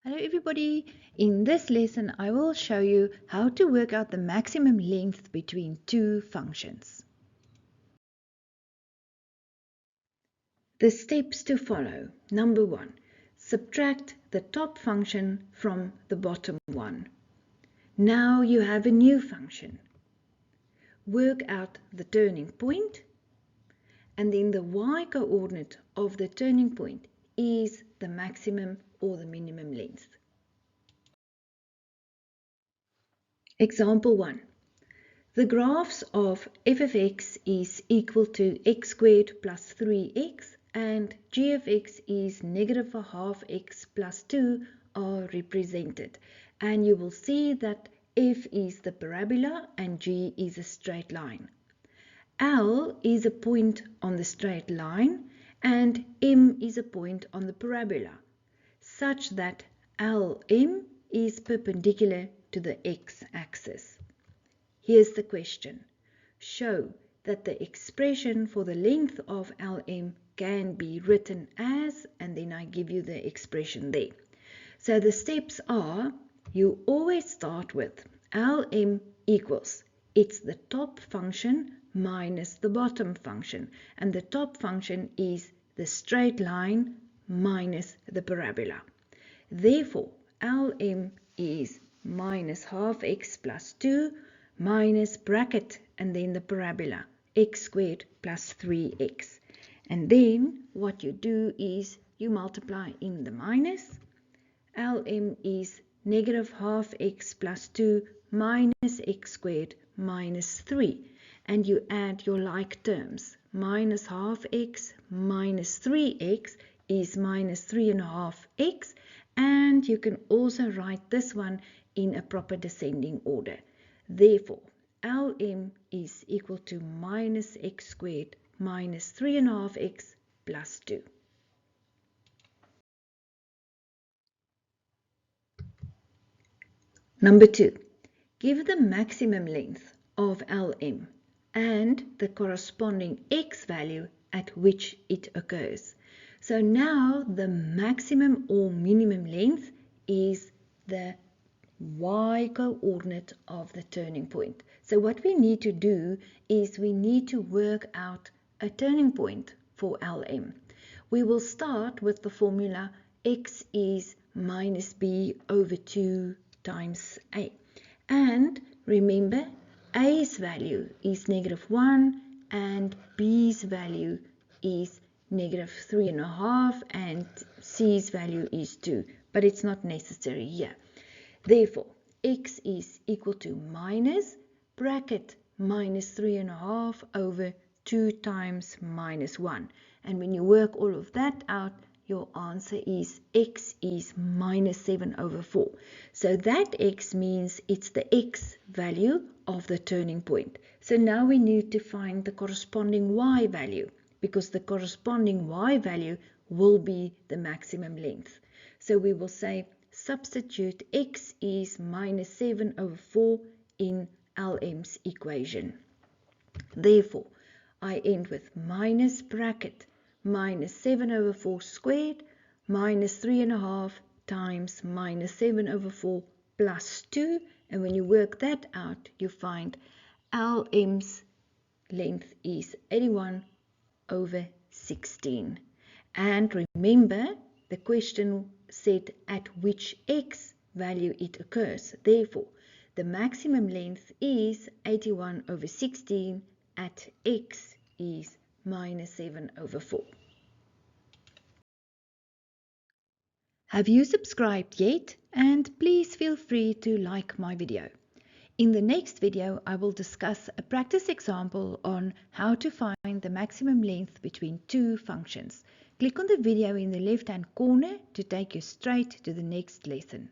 Hello everybody, in this lesson I will show you how to work out the maximum length between two functions. The steps to follow. Number 1. Subtract the top function from the bottom one. Now you have a new function. Work out the turning point, and then the y-coordinate of the turning point is the maximum or the minimum length. Example 1. The graphs of f of x is equal to x squared plus 3x and g of x is negative a half x plus 2 are represented. And you will see that f is the parabola and g is a straight line. L is a point on the straight line and m is a point on the parabola, such that LM is perpendicular to the x-axis. Here's the question. Show that the expression for the length of LM can be written as, and then I give you the expression there. So the steps are, you always start with LM equals, it's the top function minus the bottom function, and the top function is the straight line minus the parabola. Therefore, LM is minus half x plus 2 minus bracket and then the parabola x squared plus 3x. And then what you do is you multiply in the minus. LM is negative half x plus 2 minus x squared minus 3. And you add your like terms. Minus half x minus 3x is minus 3.5 x. And you can also write this one in a proper descending order. Therefore, LM is equal to minus x squared minus 3.5 x plus 2. Number 2. Give the maximum length of LM and the corresponding x value at which it occurs. So now the maximum or minimum length is the y-coordinate of the turning point. So what we need to do is we need to work out a turning point for LM. We will start with the formula x is minus b over 2 times a. And remember, a's value is negative 1 and b's value is negative 3.5 and c's value is 2. But it's not necessary here. Therefore, x is equal to minus bracket minus 3.5 over 2 times minus 1. And when you work all of that out, your answer is x is minus 7 over 4. So that x means it's the x value of the turning point. So now we need to find the corresponding y value, because the corresponding y value will be the maximum length. So we will say substitute x is minus 7 over 4 in LM's equation. Therefore, I end with minus bracket minus 7 over 4 squared minus 3.5 times minus 7 over 4 plus 2. And when you work that out, you find LM's length is 81 over 16. And remember, the question said at which x value it occurs. Therefore, the maximum length is 81 over 16 at x is minus 7 over 4. Have you subscribed yet? And please feel free to like my video. In the next video, I will discuss a practice example on how to find the maximum length between two functions. Click on the video in the left-hand corner to take you straight to the next lesson.